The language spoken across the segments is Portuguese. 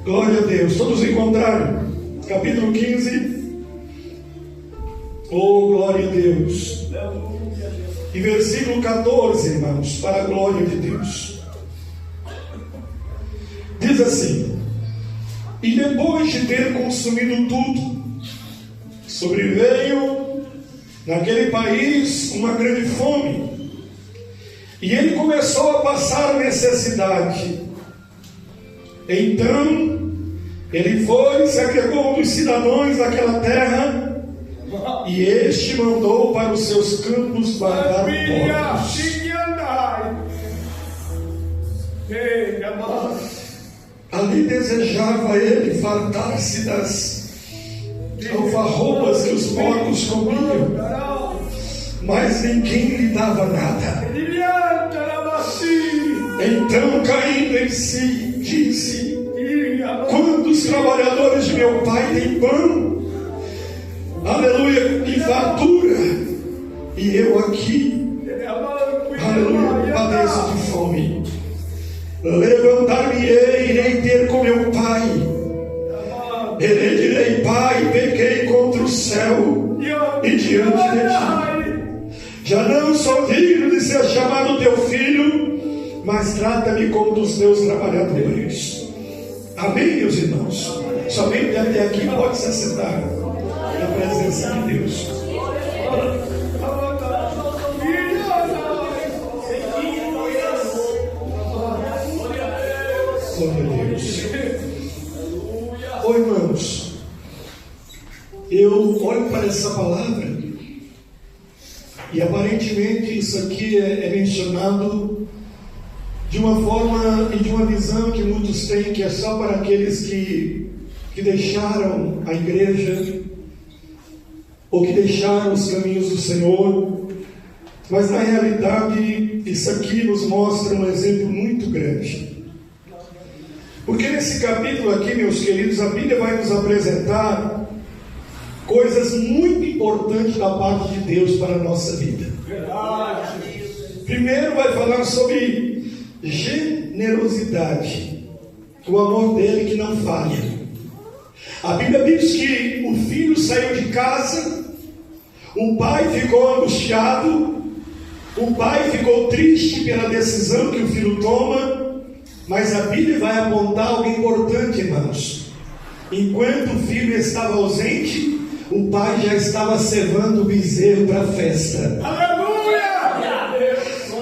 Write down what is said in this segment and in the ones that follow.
Glória a Deus. Todos encontraram? Capítulo 15. Oh, glória a Deus. E versículo 14, irmãos, para a glória de Deus. Diz assim: e depois de ter consumido tudo, sobreveio naquele país uma grande fome, e ele começou a passar necessidade. Então ele foi e se agregou dos cidadãos daquela terra, e este mandou para os seus campos guardar porcos. Ali desejava ele fartar-se das alfarrobas que os porcos comiam, mas ninguém lhe dava nada. Então, caindo em si, disse: quantos trabalhadores de meu pai têm pão, aleluia, e fartura, e eu aqui, aleluia, padeço de fome. Levantar-me-ei, irei ter com meu pai. Ele direi: pai, pequei contra o céu e diante de ti. Já não sou digno de ser chamado teu filho, mas trata-me como dos teus trabalhadores. Amém, meus irmãos? Somente até aqui pode se assentar na presença de Deus. Glória a Deus. Oi, irmãos, eu olho para essa palavra e aparentemente isso aqui é mencionado de uma forma e de uma visão que muitos têm, que é só para aqueles que deixaram a igreja ou que deixaram os caminhos do Senhor. Mas na realidade isso aqui nos mostra um exemplo muito grande. Porque nesse capítulo aqui, meus queridos, a Bíblia vai nos apresentar coisas muito importantes da parte de Deus para a nossa vida. Primeiro vai falar sobre generosidade, o amor dele que não falha. A Bíblia diz que o filho saiu de casa, o pai ficou angustiado, o pai ficou triste pela decisão que o filho toma. Mas a Bíblia vai apontar algo importante, irmãos. Enquanto o filho estava ausente, o pai já estava cevando o bezerro para a festa. Aleluia!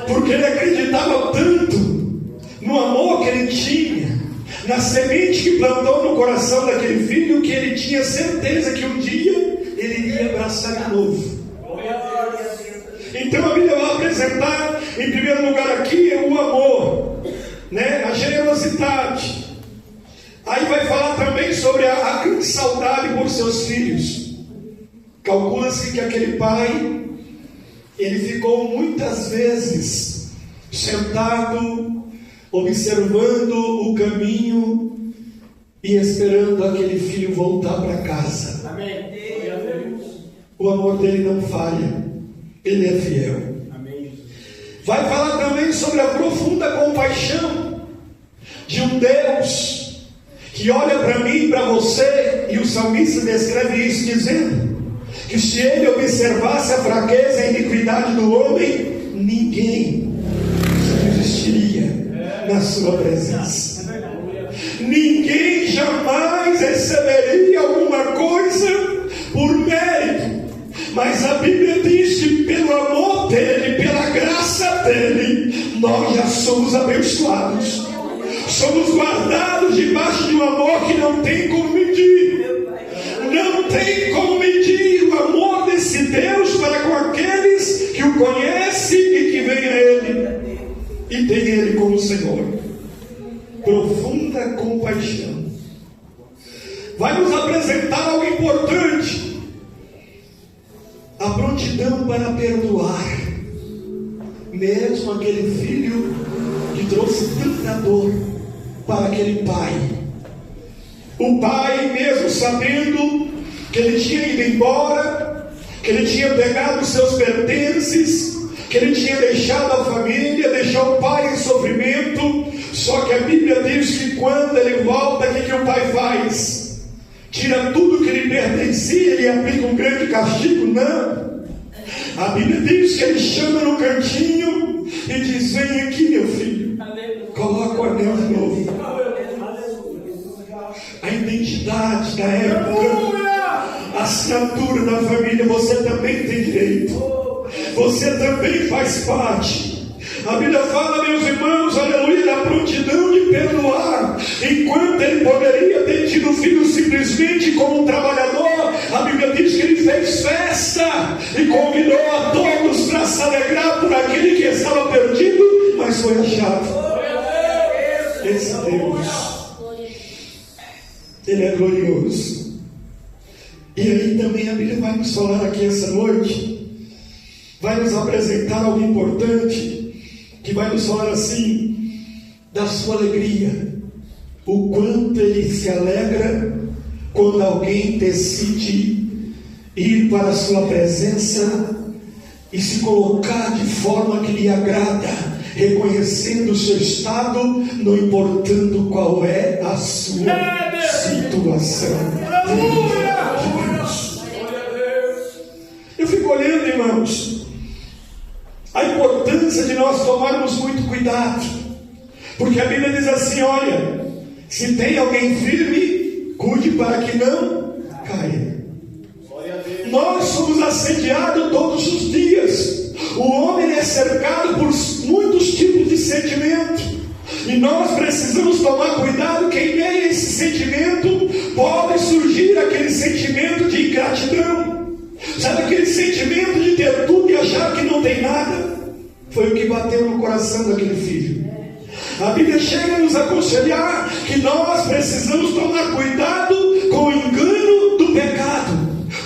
Porque ele acreditava tanto no amor que ele tinha, na semente que plantou no coração daquele filho, que ele tinha certeza que um dia ele iria abraçar de novo. Então a Bíblia vai apresentar, em primeiro lugar aqui, o amor, né? A generosidade. Aí vai falar também sobre a grande saudade por seus filhos. Calcula-se que aquele pai, ele ficou muitas vezes sentado, observando o caminho e esperando aquele filho voltar para casa. Amém. O amor dele não falha, ele é fiel. Vai falar também sobre a profunda compaixão de um Deus que olha para mim e para você, e o salmista descreve isso dizendo que se ele observasse a fraqueza e a iniquidade do homem, ninguém subsistiria na sua presença. Ninguém jamais receberia alguma coisa por mérito. Mas a Bíblia diz que pelo amor dele, pela graça dele, nós já somos abençoados. Somos guardados debaixo de um amor que não tem como medir. Não tem como medir o amor desse Deus para com aqueles que o conhecem e que vêm a Ele e tem Ele como Senhor. Profunda compaixão. Vai nos apresentar algo importante: a prontidão para perdoar, mesmo aquele filho que trouxe tanta dor para aquele pai. O pai, mesmo sabendo que ele tinha ido embora, que ele tinha pegado os seus pertences, que ele tinha deixado a família, deixou o pai em sofrimento. Só que a Bíblia diz que quando ele volta, o que o pai faz? Tira tudo que lhe pertencia e lhe aplica um grande castigo? Não. A Bíblia diz que ele chama no cantinho e diz: vem aqui, meu filho, coloca o anel de novo. A identidade da época, a assinatura da família, você também tem direito, você também faz parte. A Bíblia fala, meus irmãos, aleluia, da prontidão de perdoar. Enquanto ele poderia ter tido o filho simplesmente como um trabalhador, a Bíblia diz que ele fez festa e convidou a todos para se alegrar por aquele que estava perdido, mas foi achado. Esse Deus, Ele é glorioso. E aí também a Bíblia vai nos falar aqui essa noite, vai nos apresentar algo importante, que vai nos falar assim, da sua alegria, o quanto ele se alegra quando alguém decide ir para a sua presença e se colocar de forma que lhe agrada, reconhecendo o seu estado, não importando qual é a sua situação. Eu fico olhando, irmãos, a importância de nós tomarmos muito cuidado, porque a Bíblia diz assim: olha, se tem alguém firme, cuide para que não caia. Nós somos assediados todos os dias. O homem é cercado por muitos tipos de sentimento, e nós precisamos tomar cuidado, que em meio a esse sentimento pode surgir aquele sentimento de ingratidão. Sabe aquele sentimento de ter tudo e achar que não tem nada? Foi o que bateu no coração daquele filho. A Bíblia chega a nos aconselhar que nós precisamos tomar cuidado com o engano do pecado,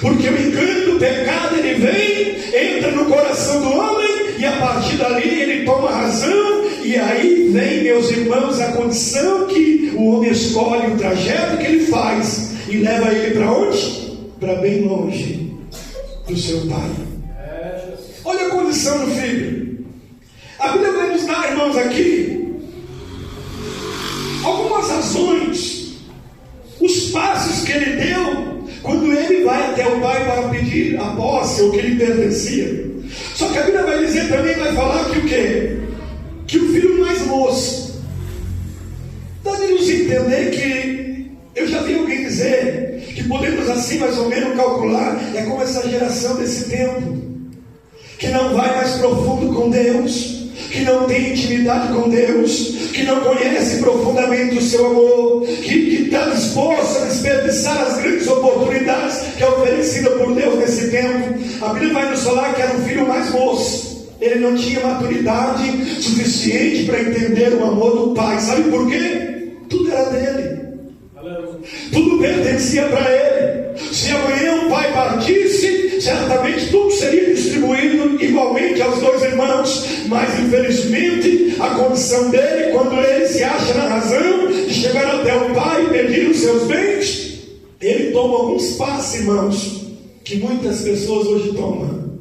porque o engano do pecado, ele vem, entra no coração do homem, e a partir dali ele toma razão, e aí vem, meus irmãos, a condição que o homem escolhe, o trajeto que ele faz, e leva ele para onde? Para bem longe do seu pai. Olha a condição do filho. A Bíblia vai nos dar, irmãos, aqui algumas razões, os passos que ele deu quando ele vai até o pai para pedir a posse, ou que lhe pertencia. Só que a Bíblia vai dizer também, vai falar que o quê? Que o filho mais moço. Dá de nos entender que, eu já vi alguém dizer que podemos assim mais ou menos calcular, é como essa geração desse tempo, que não vai mais profundo com Deus, que não tem intimidade com Deus, que não conhece profundamente o seu amor, que está disposto a desperdiçar as grandes oportunidades que é oferecida por Deus nesse tempo. A Bíblia vai nos falar que era o filho mais moço. Ele não tinha maturidade suficiente para entender o amor do pai. Sabe por quê? Tudo era dele, tudo pertencia para ele. Se amanhã o pai partisse, certamente tudo seria distribuído igualmente aos dois irmãos. Mas infelizmente a condição dele, quando ele se acha na razão de chegar até o pai e pedir os seus bens, ele toma alguns passos, irmãos, que muitas pessoas hoje tomam,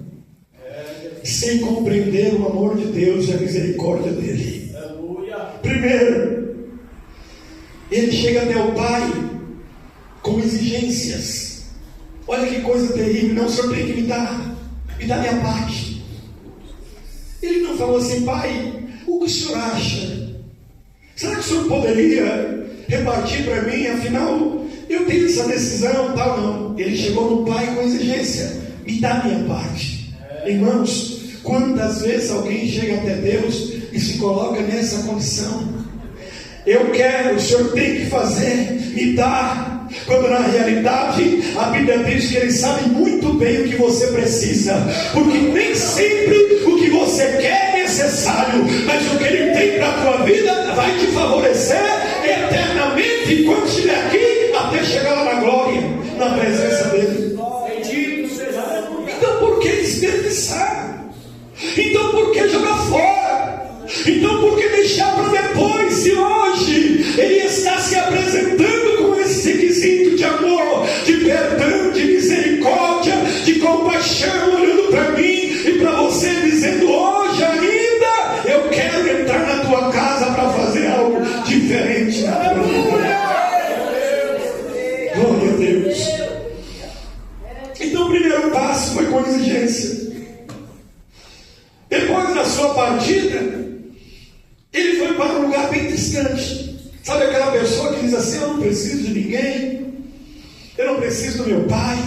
sem compreender o amor de Deus e a misericórdia dele. Primeiro, ele chega até o pai com exigências. Olha que coisa terrível. Não, o senhor tem que me dar minha parte. Ele não falou assim: pai, o que o senhor acha? Será que o senhor poderia repartir para mim? Afinal, eu tenho essa decisão, tal. Não, ele chegou no pai com exigência: me dá minha parte. Irmãos, quantas vezes alguém chega até Deus e se coloca nessa condição? Eu quero, o senhor tem que fazer, me dá. Quando na realidade a Bíblia diz que ele sabe muito bem o que você precisa, porque nem sempre o que você quer é necessário, mas o que ele tem para a tua vida vai te favorecer eternamente, enquanto estiver aqui, até chegar lá na glória, na presença dele. Então por que desperdiçar? Então por que jogar fora? Então por que deixar para depois, se hoje ele está se apresentando com esse requisito de amor, de perdão, de misericórdia, de compaixão, olhando para mim e para você, dizendo: Deus. Então o primeiro passo foi com exigência. Depois da sua partida, ele foi para um lugar bem distante. Sabe aquela pessoa que diz assim: eu não preciso de ninguém, eu não preciso do meu pai,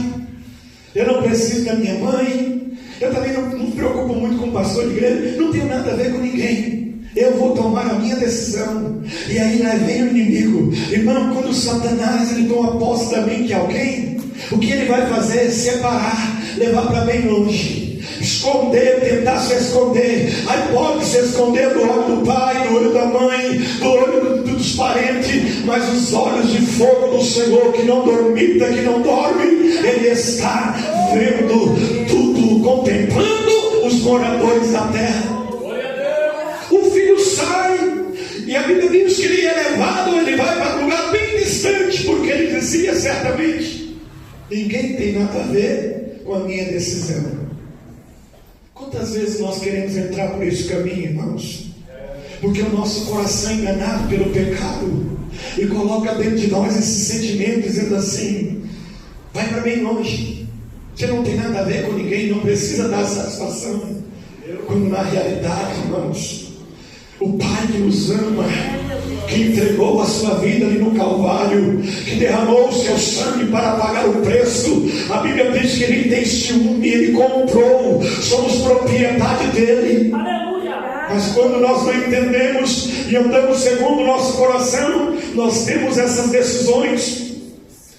eu não preciso da minha mãe, eu também não me preocupo muito com o pastor de igreja, não tenho nada a ver com ninguém, eu vou tomar a minha decisão. E aí lá vem o inimigo. Irmão, quando Satanás ele toma posse da mente de alguém, o que ele vai fazer é separar, levar para bem longe, esconder, tentar se esconder. Aí pode se esconder do olho do pai, do olho da mãe, do olho dos parentes, mas os olhos de fogo do Senhor, que não dormita, que não dorme, ele está vendo tudo, contemplando os moradores da terra. O filho sai, e a Bíblia diz que ele é levado, ele vai para um lugar bem distante, porque ele dizia certamente: ninguém tem nada a ver com a minha decisão. Quantas vezes nós queremos entrar por esse caminho, irmãos? Porque o nosso coração é enganado pelo pecado e coloca dentro de nós esse sentimento, dizendo assim: vai para bem longe, você não tem nada a ver com ninguém, não precisa dar satisfação. Quando na realidade, irmãos, o Pai que nos ama, que entregou a sua vida ali no Calvário, que derramou o seu sangue para pagar o preço, a Bíblia diz que ele tem ciúme, ele comprou, somos propriedade dele. Mas quando nós não entendemos e andamos segundo o nosso coração, nós temos essas decisões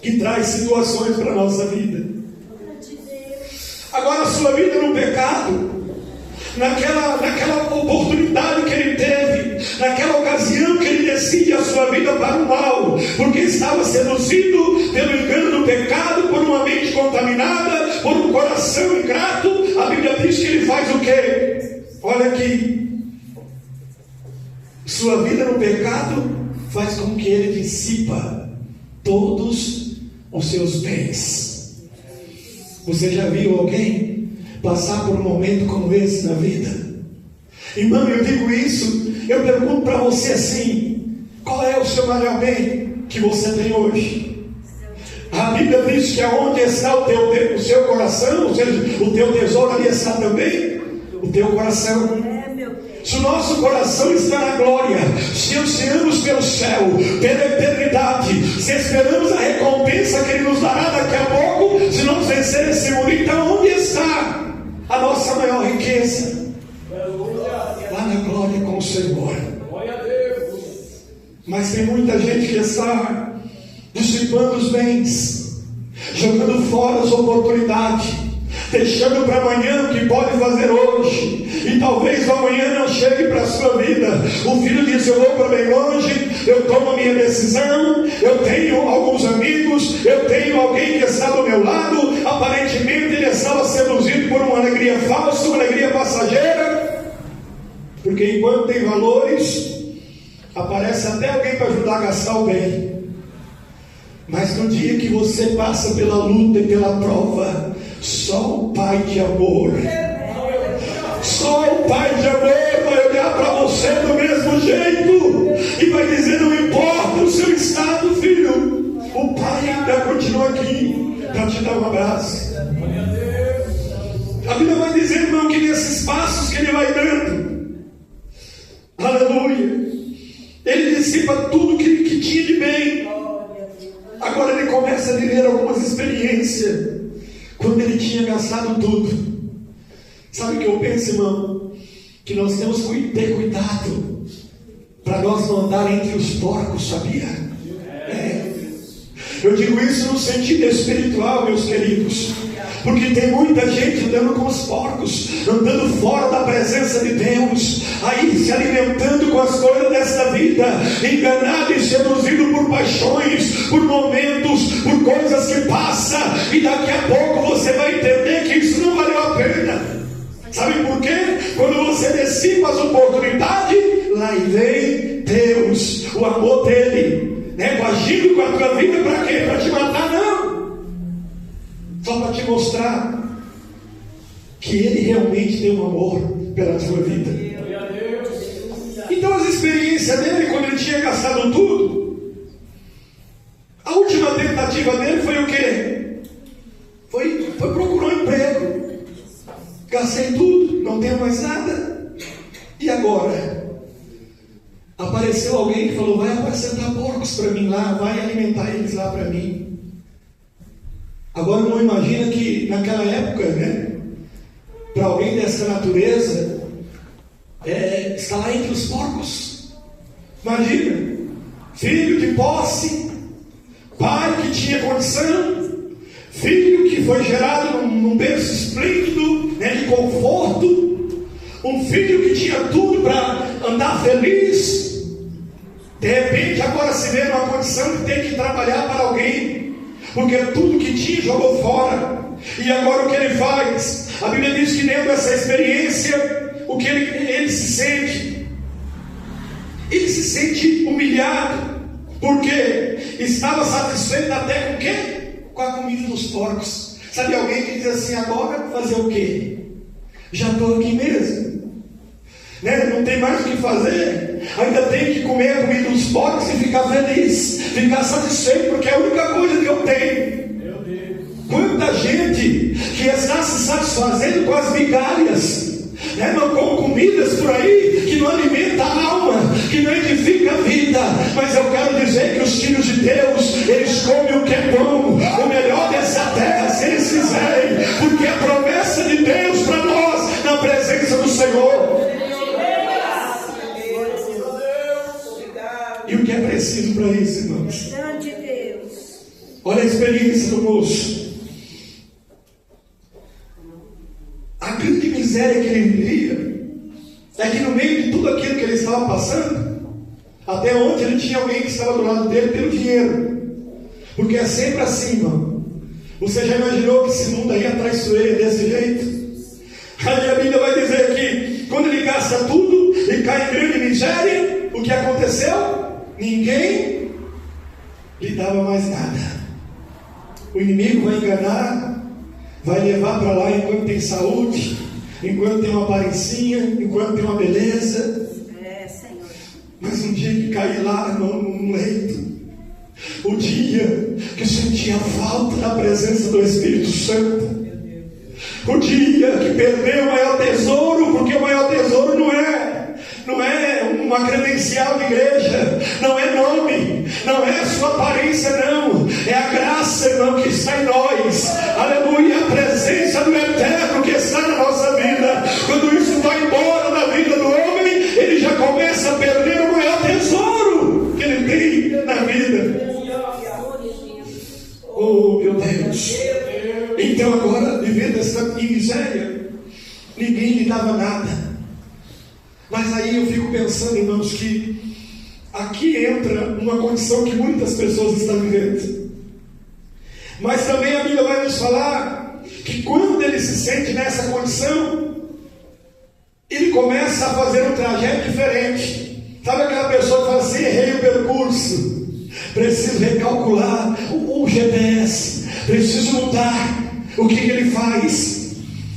que trazem situações para a nossa vida. Agora a sua vida no pecado, naquela oportunidade que ele teve, naquela ocasião que ele decide a sua vida para o mal, porque estava seduzido pelo engano do pecado, por uma mente contaminada, por um coração ingrato, a Bíblia diz que ele faz o quê? Olha aqui, sua vida no pecado faz com que ele dissipa todos os seus bens. Você já viu alguém passar por um momento como esse na vida? Irmão, eu digo isso, eu pergunto para você assim: qual é o seu maior bem que você tem hoje? A Bíblia diz que aonde está o seu coração, ou seja, o teu tesouro, ali está também o teu coração. Se o nosso coração está na glória, se ansiamos pelo céu, pela eternidade, se esperamos a recompensa que ele nos dará daqui a pouco, se nós vencer esse mundo, então onde está a nossa maior riqueza? Lá na glória com o Senhor. Mas tem muita gente que está dissipando os bens, jogando fora as oportunidades, deixando para amanhã o que pode fazer hoje, e talvez amanhã não chegue para a sua vida. O filho diz: eu vou para bem longe, eu tomo a minha decisão, eu tenho alguns amigos, eu tenho alguém que está do meu lado, aparentemente ele estava seduzido por uma alegria falsa, uma alegria passageira, porque enquanto tem valores, aparece até alguém para ajudar a gastar o bem. Mas no dia que você passa pela luta e pela prova, só o Pai de amor, só o Pai de amor vai olhar para você do mesmo jeito e vai dizer: não importa o seu estado, filho, o Pai ainda continua aqui para te dar um abraço. A Bíblia vai dizer, irmão, que nesses passos que ele vai dando, aleluia, ele dissipa tudo que tinha de bem. Agora ele começa a viver algumas experiências quando ele tinha gastado tudo. Sabe o que eu penso, irmão? Que nós temos que ter cuidado para nós não andar entre os porcos, sabia? Eu digo isso no sentido espiritual, meus queridos, porque tem muita gente andando com os porcos, andando fora da presença de Deus, aí se alimentando com as coisas desta vida, enganado e seduzido por paixões, por momentos, por coisas que passam, e daqui a pouco você vai entender que isso não valeu a pena. Sabe por quê? Quando você dissipa as oportunidades, lá vem Deus, o amor dele, agindo com a tua vida para quê? Para te matar? Não, só para te mostrar que ele realmente tem um amor pela tua vida. Então as experiências dele, quando ele tinha gastado tudo, a última tentativa alternativa dele foi o quê? Foi procurar um emprego. Gastei tudo, não tenho mais nada. E agora? Apareceu alguém que falou: vai apacentar porcos para mim lá, vai alimentar eles lá para mim. Agora não imagina que naquela época, né, para alguém dessa natureza, está lá entre os porcos. Imagina, filho de posse, pai que tinha condição, filho que foi gerado num berço esplêndido, né, de conforto, um filho que tinha tudo para andar feliz. De repente agora se vê numa condição que tem que trabalhar para alguém, porque tudo que tinha jogou fora. E agora o que ele faz? A Bíblia diz que dentro dessa experiência, o que ele se sente? Ele se sente humilhado, porque estava satisfeito até com o quê? Com a comida dos porcos. Sabe alguém que diz assim: agora fazer o quê? Já estou aqui mesmo, né? Não tem mais o que fazer, ainda tenho que comer a comida dos porcos e ficar feliz, ficar satisfeito, porque é a única coisa que eu tenho. Quanta gente que está se satisfazendo com as migalhas, né? Com comidas por aí que não alimenta a alma, que não edifica a vida. Mas eu quero dizer que os filhos de Deus, eles comem o que é bom, o melhor dessa terra, se eles quiserem, porque a promessa de Deus para nós na presença do Senhor. E o que é preciso para isso, irmãos? Olha a experiência do moço. A grande miséria que ele vivia é que no meio de tudo aquilo que ele estava passando, até ontem ele tinha alguém que estava do lado dele pelo dinheiro. Porque é sempre assim, irmão. Você já imaginou que esse mundo aí é traiçoeiro desse jeito? Aí a Bíblia vai dizer que quando ele gasta tudo e cai em grande miséria, o que aconteceu? Ninguém lhe dava mais nada. O inimigo vai enganar, vai levar para lá enquanto tem saúde, enquanto tem uma aparência, enquanto tem uma beleza. Senhor. Mas um dia que cair lá num leito, o dia que sentia a falta da presença do Espírito Santo, o dia que perdeu o maior tesouro, porque o maior tesouro não é uma credencial de igreja, não é nome, não é a sua aparência, não, é a graça, irmão, que está em nós, aleluia, a presença do Eterno que está na nossa vida. Quando isso vai embora da vida do homem, ele já começa a perder o maior tesouro que ele tem na vida. Oh, meu Deus! Então agora, vivendo essa miséria, ninguém lhe dava nada. Mas aí eu fico pensando, irmãos, que aqui entra uma condição que muitas pessoas estão vivendo. Mas também a Bíblia vai nos falar que quando ele se sente nessa condição, ele começa a fazer um trajeto diferente. Sabe aquela pessoa que fala assim: errei o percurso, preciso recalcular o GPS, preciso mudar. O que ele faz?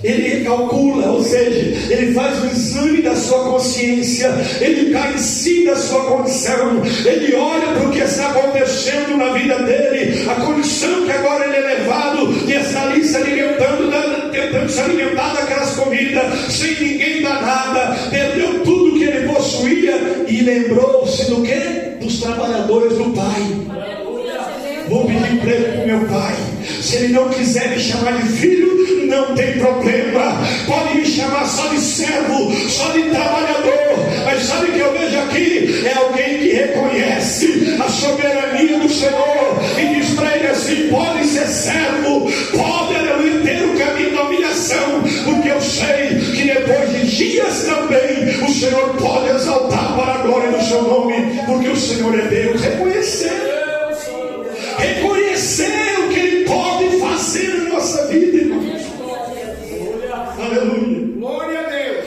Ele calcula, ou seja, ele faz um exame da sua consciência, ele cai em si da sua condição, ele olha para o que está acontecendo na vida dele, a condição que agora ele é levado e está ali se alimentando, tentando se alimentar daquelas comidas, sem ninguém dar nada, perdeu tudo que ele possuía e lembrou-se do quê? Dos trabalhadores do Pai. Vou pedir emprego para o meu pai. Se ele não quiser me chamar de filho, não tem problema. Pode me chamar só de servo, só de trabalhador. Mas sabe o que eu vejo aqui? É alguém que reconhece a soberania do Senhor e diz para ele assim: pode ser servo, pode ter o caminho da humilhação, porque eu sei que depois de dias também o Senhor pode exaltar para a glória do seu nome, porque o Senhor é Deus. Reconhecer o que Ele pode fazer na nossa vida, irmãos. Aleluia. Glória a Deus.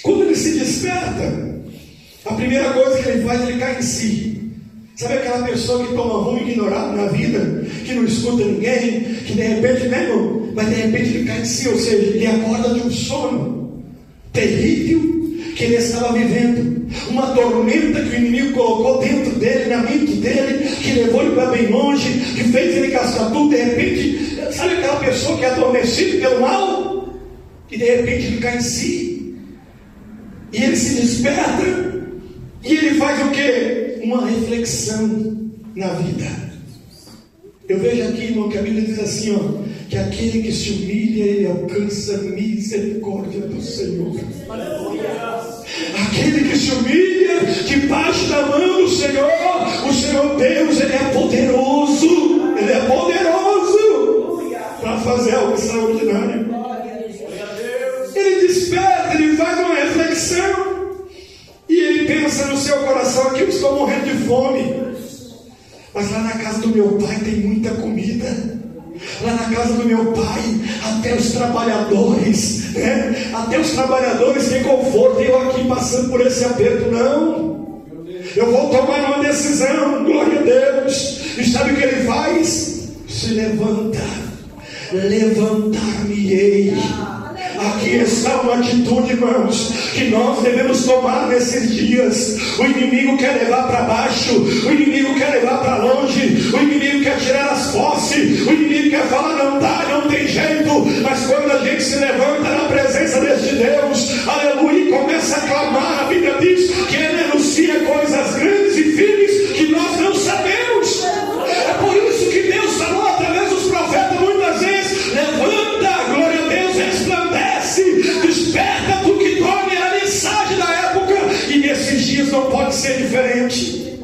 Quando ele se desperta, a primeira coisa que ele faz, ele cai em si. Sabe aquela pessoa que toma rumo ignorado na vida, que não escuta ninguém, que de repente, né, irmão? Mas de repente ele cai em si, ou seja, ele acorda de um sono terrível, que ele estava vivendo, uma tormenta que o inimigo colocou dentro dele, na mente dele, que levou ele para bem longe, que fez ele gastar tudo. De repente, sabe aquela pessoa que é adormecida pelo mal, e de repente ele cai em si, e ele se desperta, e ele faz o quê? Uma reflexão na vida. Eu vejo aqui, irmão, que a Bíblia diz assim, ó, que aquele que se humilha, ele alcança a misericórdia do Senhor. Aquele que se humilha debaixo da mão do Senhor, o Senhor Deus, ele é poderoso. Ele é poderoso para fazer algo extraordinário. Ele desperta, ele faz uma reflexão, e ele pensa no seu coração: aqui eu estou morrendo de fome, mas lá na casa do meu pai tem muita comida. Lá na casa do meu pai, até os trabalhadores, né? Até os trabalhadores têm conforto. Eu aqui passando por esse aperto, não. Eu vou tomar uma decisão, glória a Deus. E sabe o que ele faz? Se levanta. Levantar-me-ei. Aqui está uma atitude, irmãos, que nós devemos tomar nesses dias. O inimigo quer levar para baixo, o inimigo quer levar para longe, o inimigo quer tirar as posses, o inimigo quer falar: não dá, não tem jeito. Mas quando a gente se levanta na presença deste Deus, aleluia, e começa a clamar, a Bíblia diz que ele anuncia coisas grandes e firmes que nós não sabemos. É por isso que Deus falou através dos profetas muitas vezes: levanta, glória a Deus, resplandece, desperta, porque dorme. A mensagem da época, e nesses dias não pode ser diferente.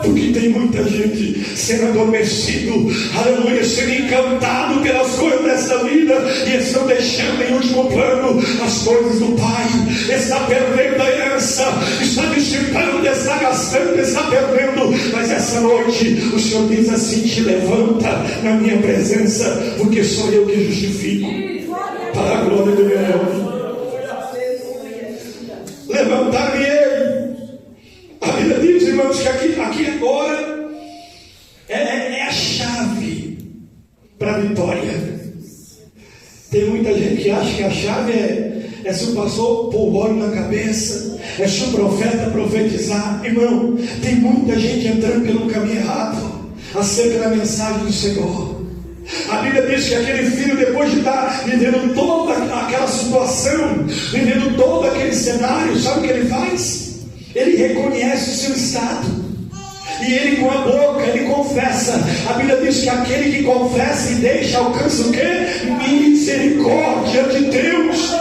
Porque tem muita gente sendo adormecido, aleluia, sendo encantado pelas coisas desta vida, e estão deixando em último plano as coisas do Pai. Está perdendo a herança, está dissipando, está gastando, está perdendo. Mas essa noite o Senhor diz assim: te levanta na minha presença, porque sou eu que justifico, para a glória do meu nome. Levantar-me-ei. A Bíblia diz, irmãos, que aqui agora é a chave para a vitória. Tem muita gente que acha que a chave é se o pastor pôr óleo na cabeça, é se o profeta profetizar. Irmão, tem muita gente entrando pelo caminho errado acerca da mensagem do Senhor. A Bíblia diz que aquele filho, depois de estar vivendo toda aquela situação, vivendo todo aquele cenário, sabe o que ele faz? Ele reconhece o seu estado, e ele com a boca, ele confessa. A Bíblia diz que aquele que confessa e deixa, alcança o quê? Misericórdia de Deus.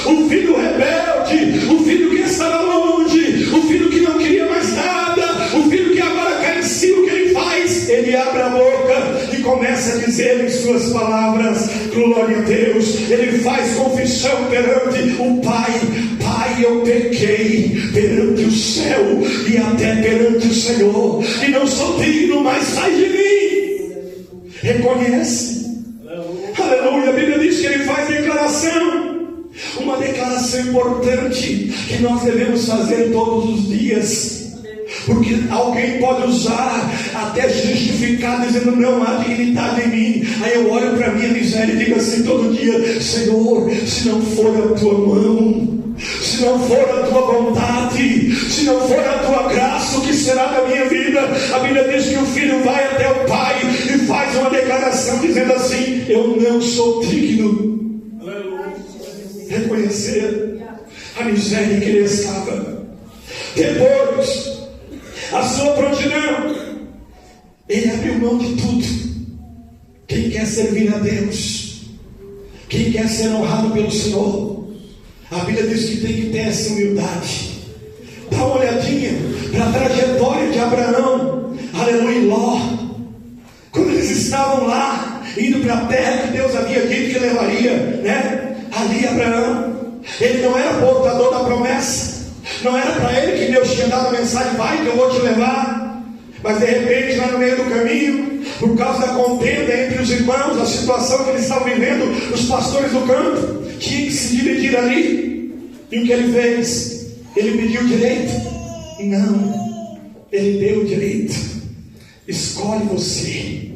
O filho rebelde, o filho que estava longe, o filho que não queria mais nada, o filho que agora cai em si, o que ele faz? Ele abre a boca e começa a dizer em suas palavras, glória a Deus. Ele faz confissão perante o Pai: Pai, eu pequei perante o céu e até perante o Senhor, e não sou digno, mas sai de mim. Reconhece. Aleluia. A Bíblia diz que ele faz declaração. Uma declaração importante que nós devemos fazer todos os dias, porque alguém pode usar até justificar, dizendo: não há dignidade em mim. Aí eu olho para a minha miséria e digo assim todo dia: Senhor, se não for a tua mão, se não for a tua vontade, se não for a tua graça, o que será da minha vida? A Bíblia diz que o filho vai até o pai e faz uma declaração dizendo assim: eu não sou digno. Reconhecer a miséria que ele estava. Depois, a sua prontidão, ele abriu mão de tudo. Quem quer servir a Deus, quem quer ser honrado pelo Senhor, a Bíblia diz que tem que ter essa humildade. Dá uma olhadinha para a trajetória de Abraão, aleluia, e Ló. Quando eles estavam lá, indo para a terra que Deus havia dito que levaria, né? Ali Abraão, ele não era portador da promessa, não era para ele que Deus tinha dado a mensagem: vai que eu vou te levar. Mas de repente, lá no meio do caminho, por causa da contenda entre os irmãos, a situação que eles estavam vivendo, os pastores do campo tinham que se dividir ali. E o que ele fez? Ele pediu direito? Não, ele deu direito. Escolhe você,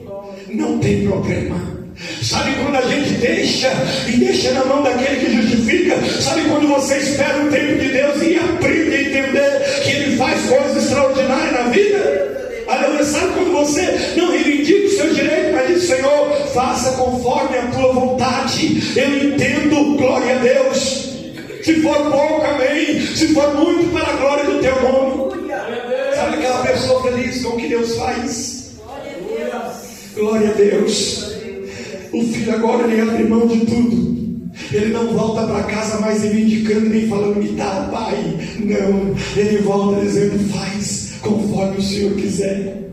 não tem problema. Sabe quando a gente deixa na mão daquele que justifica? Sabe quando você espera o tempo de Deus e aprende a entender que Ele faz coisas extraordinárias na vida? Aleluia. Sabe quando você não reivindica o seu direito, mas diz: Senhor, faça conforme a tua vontade. Eu entendo, glória a Deus. Se for pouco, amém. Se for muito, para a glória do teu nome. Sabe aquela pessoa feliz com o que Deus faz? Glória a Deus. O filho agora ele abre mão de tudo. Ele não volta para casa mais reivindicando nem falando: me dá, pai. Não, ele volta dizendo: faz conforme o Senhor quiser.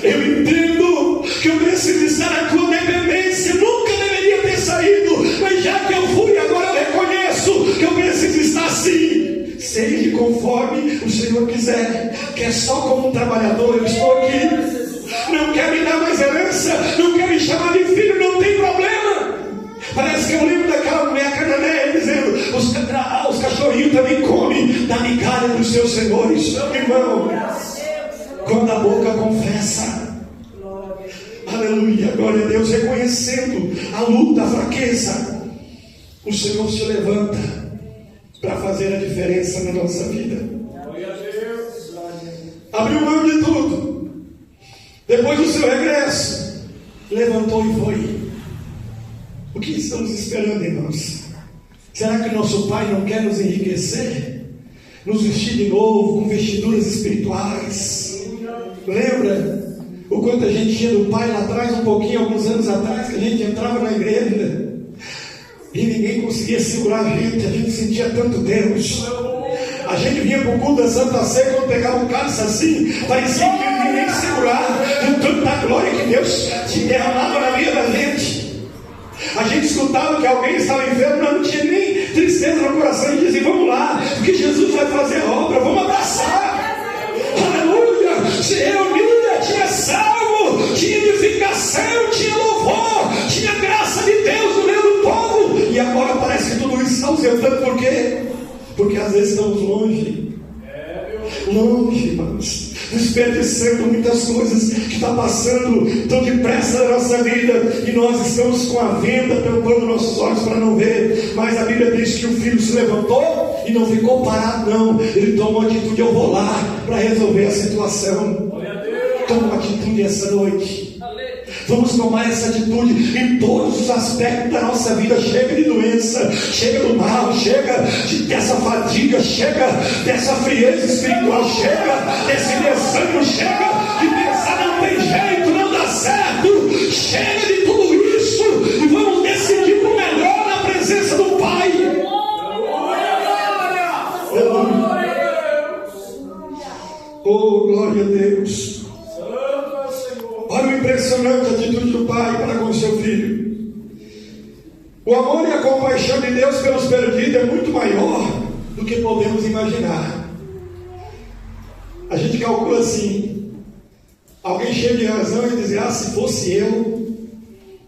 Eu entendo que eu preciso estar na tua dependência. Nunca deveria ter saído, mas já que eu fui, agora eu reconheço que eu preciso estar assim. Seja conforme o Senhor quiser. Quer só como um trabalhador, eu estou aqui. Não quer me dar mais herança, não quer me chamar de filho, não tem problema. Parece que eu lembro daquela mulher cananeia dizendo: os cachorrinhos também comem da migalha dos seus senhores. Irmão, quando a boca confessa, aleluia, glória a Deus, reconhecendo a luta, a fraqueza, o Senhor se levanta para fazer a diferença na nossa vida. Abriu mão de tudo. Depois do seu regresso, levantou e foi. O que estamos esperando, irmãos? Será que nosso Pai não quer nos enriquecer? Nos vestir de novo com vestiduras espirituais? Lembra o quanto a gente tinha do Pai lá atrás, um pouquinho, alguns anos atrás, que a gente entrava na igreja e ninguém conseguia segurar a gente sentia tanto Deus. A gente vinha para o culto da Santa Ceia, quando pegava um cálice assim, parecia que não ia nem segurar, de tanta glória que Deus se derramava na vida da gente. A gente escutava que alguém estava enfermo, mas não tinha nem tristeza no coração, e dizia: vamos lá, porque Jesus vai fazer a obra, vamos abraçar. Aleluia! Se reunida, tinha salvo, tinha edificação, tinha louvor, tinha graça de Deus no meio do povo, e agora parece que tudo isso está ausentando. Por quê? Porque às vezes estamos longe, irmãos, desperdiçando muitas coisas que estão passando tão depressa na nossa vida, e nós estamos com a venda tampando nossos olhos para não ver. Mas a Bíblia diz que o filho se levantou e não ficou parado, não. Ele tomou a atitude: eu vou lá para resolver a situação. Toma uma atitude essa noite. Vamos tomar essa atitude em todos os aspectos da nossa vida. Chega de doença, chega do mal, chega dessa fadiga, chega dessa frieza espiritual, chega desse desânimo, chega de pensar: não tem jeito, não dá certo. Chega de tudo isso e vamos decidir o melhor na presença do Pai. Oh, glória a Deus. Olha o impressionante atitude do Pai para com o seu filho. O amor e a compaixão de Deus pelos perdidos é muito maior do que podemos imaginar. A gente calcula assim: alguém cheio de razão e dizer: se fosse eu,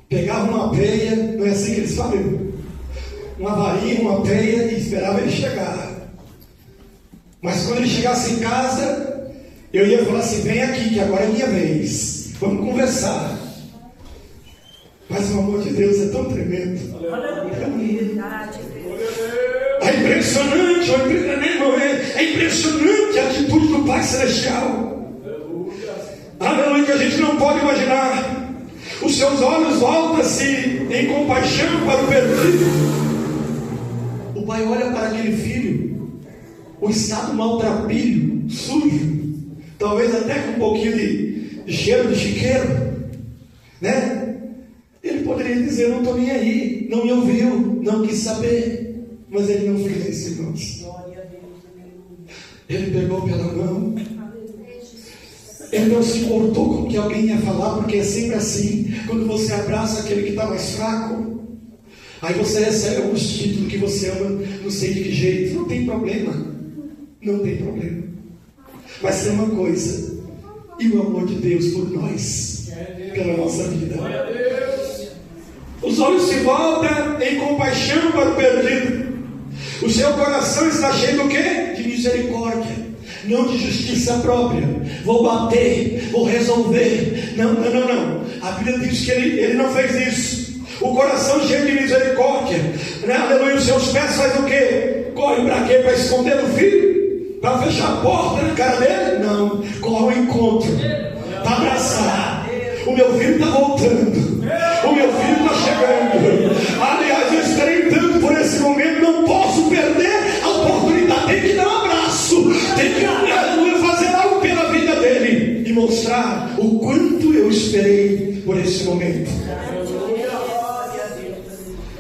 pegava uma peia, não é assim que eles falam? Uma varinha, uma peia, e esperava ele chegar. Mas quando ele chegasse em casa, eu ia falar assim: vem aqui que agora é minha vez. Vamos conversar. Mas o amor de Deus é tão tremendo. É impressionante, é impressionante a atitude do Pai Celestial. Aleluia, que a gente não pode imaginar. Os seus olhos voltam-se em compaixão para o perdido. O Pai olha para aquele filho, o estado maltrapilho, sujo, talvez até com um pouquinho de cheiro de chiqueiro, né? Ele poderia dizer: não estou nem aí, não me ouviu, não quis saber. Mas ele não fez isso, irmãos. Ele pegou pela mão. Ele não se importou com o que alguém ia falar, porque é sempre assim. Quando você abraça aquele que está mais fraco, aí você recebe alguns títulos que você ama, não sei de que jeito. Não tem problema, não tem problema. Mas tem uma coisa: e o amor de Deus por nós, pela nossa vida. Os olhos se voltam em compaixão para o perdido. O seu coração está cheio do quê? De misericórdia. não de justiça própria, vou bater, vou resolver. Não. A Bíblia diz que ele não fez isso. O coração cheio de misericórdia, né? Aleluia. Os seus pés faz o quê? Corre para quê? Para esconder o filho? Para fechar a porta na cara dele? Não, corre ao encontro, para abraçar. O meu filho está voltando, o meu filho está chegando. Aliás, eu esperei tanto por esse momento, não posso perder a oportunidade. Tem que dar um abraço, tem que fazer algo pela vida dele e mostrar o quanto eu esperei por esse momento.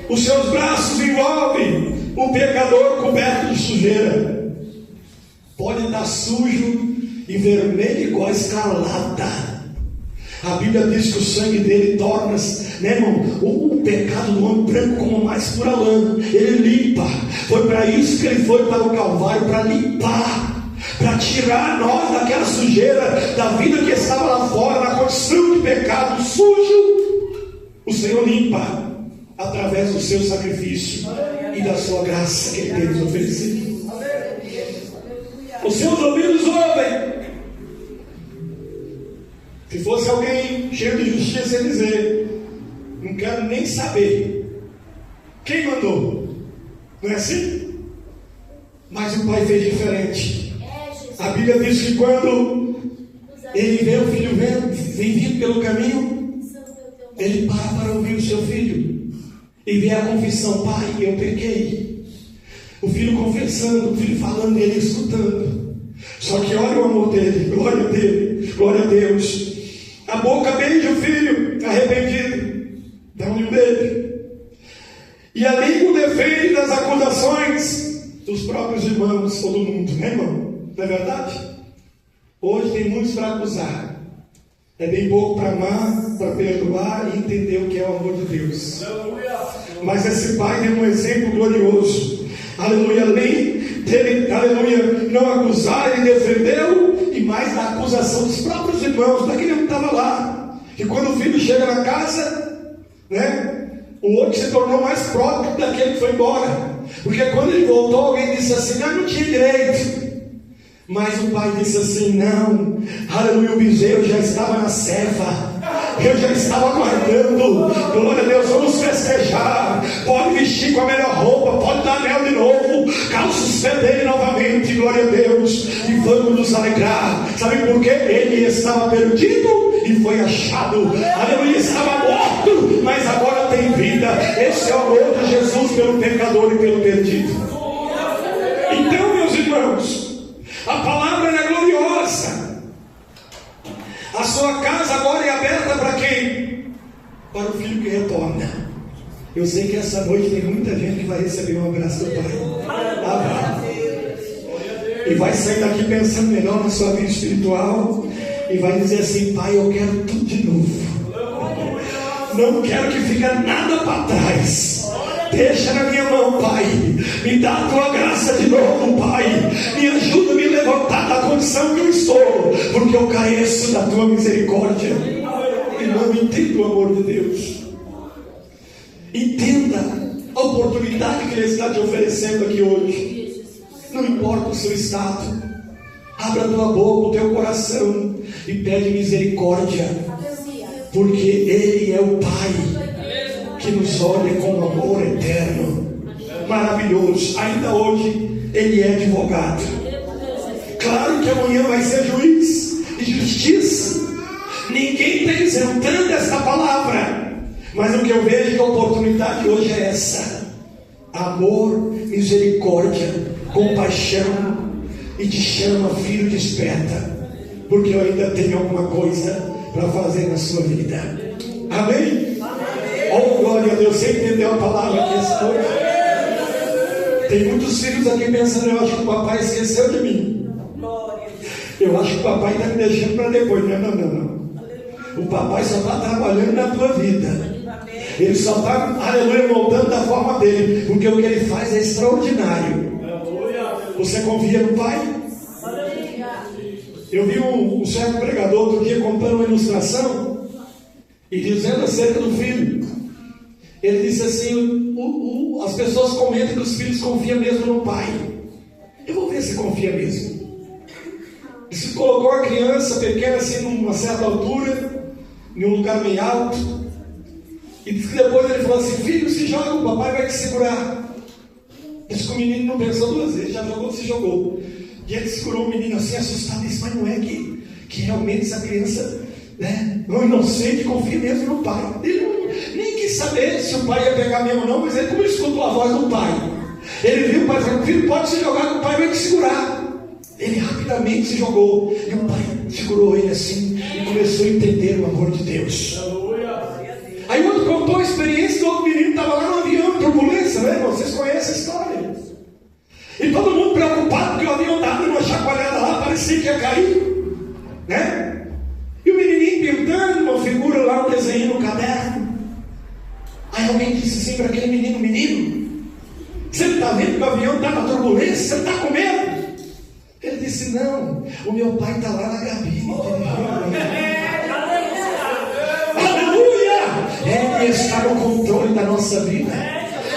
Os seus braços envolvem o pecador coberto de sujeira. Pode estar sujo e vermelho igual a escarlata. A Bíblia diz que o sangue dele torna, né, irmão, o pecado do homem branco como a mais pura lã. Ele limpa. Foi para isso que ele foi para o Calvário, para limpar, para tirar nós daquela sujeira da vida que estava lá fora, na condição de pecado sujo. O Senhor limpa através do seu sacrifício e da sua graça que ele tem nos oferecido. Os seus ouvidos ouvem. Se fosse alguém cheio de justiça, ia dizer: não quero nem saber quem mandou. Não é assim? Mas o pai fez diferente. A Bíblia diz que quando ele vê o filho vem vindo pelo caminho, ele para ouvir o seu filho e vê a confissão: pai, eu pequei. O filho confessando, o filho falando e ele escutando. Só que olha o amor dele, glória a Deus, glória a Deus. A boca beija o filho arrependido, dá um beijo. E a língua defende das acusações dos próprios irmãos ou do mundo, né, irmão? Não é verdade? Hoje tem muitos para acusar. É bem pouco para amar, para perdoar e entender o que é o amor de Deus. Mas esse pai deu um exemplo glorioso. Aleluia, além dele, aleluia, não acusar, ele defendeu, e mais da acusação dos próprios irmãos, daquele que estava lá. E quando o filho chega na casa, né, o outro se tornou mais próprio daquele que foi embora. Porque quando ele voltou, alguém disse assim: não tinha direito. Mas o pai disse assim: não, aleluia, o bezerro já estava na ceva, eu já estava aguardando. Glória a Deus, vamos festejar. Pode vestir com a melhor roupa, pode dar anel de novo, calça os pés dele novamente, glória a Deus, e vamos nos alegrar. Sabe por quê? Ele estava perdido e foi achado. Aleluia, estava morto, mas agora tem vida. Esse é o amor de Jesus pelo pecador e pelo perdido. Então, meus irmãos, a palavra é gloriosa. A sua casa agora é aberta para quem? Para o filho que retorna. Eu sei que essa noite tem muita gente que vai receber um abraço do Pai. E vai sair daqui pensando melhor na sua vida espiritual. E vai dizer assim: pai, eu quero tudo de novo. Não quero que fique nada para trás. Deixa na minha mão, pai. Me dá a tua graça de novo, pai. Me ajuda a me levantar da condição que eu estou, porque eu careço da tua misericórdia. Irmão, entenda o amor de Deus. Entenda a oportunidade que Ele está te oferecendo aqui hoje. Não importa o seu estado, abra a tua boca, o teu coração e pede misericórdia, porque Ele é o Pai que nos olha com amor eterno, maravilhoso. Ainda hoje Ele é advogado. Claro que amanhã vai ser juiz e justiça. Ninguém está isentando essa palavra. Mas o que eu vejo que a oportunidade hoje é essa: amor, misericórdia, compaixão, e te chama, filho, desperta, porque eu ainda tenho alguma coisa para fazer na sua vida. Amém? Oh, glória a Deus. Você entendeu a palavra aqui essa noite? Tem muitos filhos aqui pensando: eu acho que o papai esqueceu de mim, eu acho que o papai está me deixando para depois. Não. O papai só está trabalhando na tua vida. Ele só está, aleluia, moldando da forma dele, porque o que ele faz é extraordinário. Você confia no Pai? Eu vi um certo pregador outro dia contando uma ilustração e dizendo acerca do filho. Ele disse assim: as pessoas comentam que os filhos confiam mesmo no pai. Eu vou ver se confia mesmo. colocou a criança pequena assim numa certa altura, em um lugar bem alto, e disse que depois ele falou assim: filho, se joga, o papai vai te segurar. Disse que o menino não pensou duas vezes, já jogou, se jogou. E ele segurou o menino assim, assustado, disse: mas não é que realmente essa criança, né, não inocente, confia mesmo no pai. Ele nem quis saber se o pai ia pegar mesmo ou não, mas ele, como ele escutou a voz do pai, ele viu o pai falando: filho, pode se jogar, que o pai vai te segurar. Ele rapidamente se jogou, e o pai segurou ele assim, e começou a entender o amor de Deus. Aí o outro contou a experiência do outro menino, estava lá no avião, turbulência, né? Vocês conhecem a história. E todo mundo preocupado, porque o avião estava dando uma chacoalhada lá, parecia que ia cair, né? E o menininho pintando uma figura lá, um desenho no caderno. Aí alguém disse assim para aquele menino: menino, você não está vendo que o avião está na turbulência? Você não está com medo? Ele disse: não, o meu pai está lá na cabine. Aleluia! Ele está no controle da nossa vida.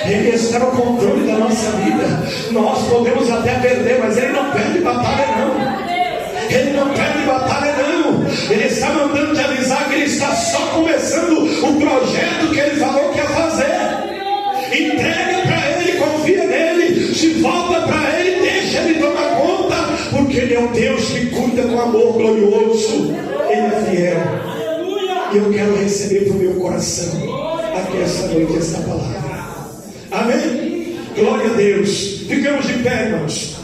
Ele está no controle da nossa vida. Nós podemos até perder, mas Ele não perde batalha não. Ele não perde batalha não. Ele está mandando te avisar que Ele está só começando o projeto que Ele falou que ia fazer. Entrega para Ele, confia nele, se volta para Ele, deixa Ele tomar conta, porque Ele é um Deus que cuida com amor glorioso. Ele é fiel. E eu quero receber para o meu coração aqui essa noite essa palavra. Amém? Glória a Deus. Ficamos de pé, irmãos.